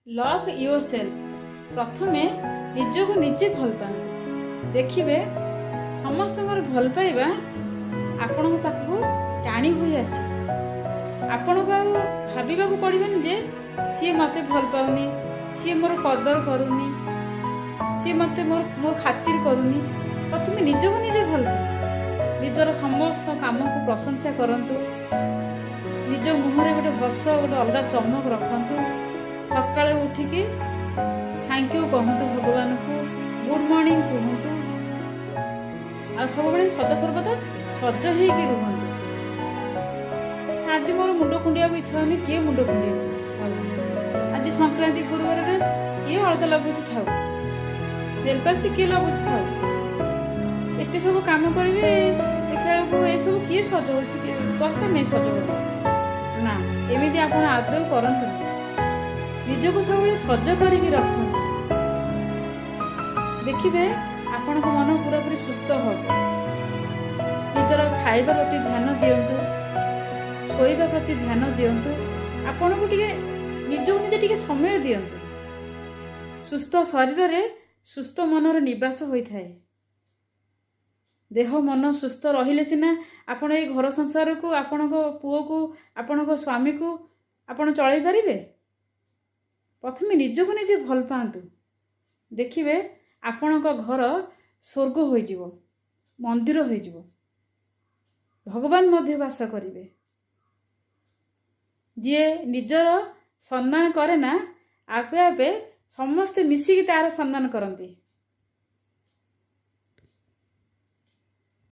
Love your self. प्रथमे निजको निजे भल पा देखिए समस्त भल पाइबा आपण पाखक टाणी हो आस आपण को भाविबा पड़ेनि जे सी मते भल पाउनी, सी मोर कदर करूनी, सी मते मोर खातिर करूनी। प्रथमे निजको निजे भल पा निजर समस्त काम को प्रशंसा करंतु, निज मुहरे गोटे हस गोटे अलग चमक रखंतु। सकाळे उठिकी थैंक यू कहतु भगवान को, गुड मॉर्निंग कहतु, आ सब बड़े सदासर्वदा सज होगी रुहतु। आज मोर मुंड कुंडिया को इच्छा होनी, किए मुंड कुंडिया आज संक्रांति गुरुवार रे किए हलता लगुच था नेलपालिश किए लगुच था एत सब काम करी देखा को ये सब किए सज हो दरकार नहीं सज हो ना एमती आप आदौ करते निजको सब सज कर रखते देखिए आपण को मन पूरा पूरी सुस्थ हो। निजर खाइबा प्रति ध्यान दिंतु, शोइबा प्रति ध्यान दिंतु, आपण को निजको निजे टिके समय दिंतु। सुस्थ शरीर रे सुस्थ मनर निवास होता है। देह मन सुस्थ रहिले सिना आपण ए घर संसार को, आपण पुओ को, आपण स्वामी को आपण चलाई पारिबे। प्रथमे निजको निजे भल पातु देखिए आपण घर स्वर्ग हो मंदिर हो भगवान मध्य वास करिवे। जी निजर सम्मान करे ना आपे आपे समस्ते मिसिकी तार सम्मान करती।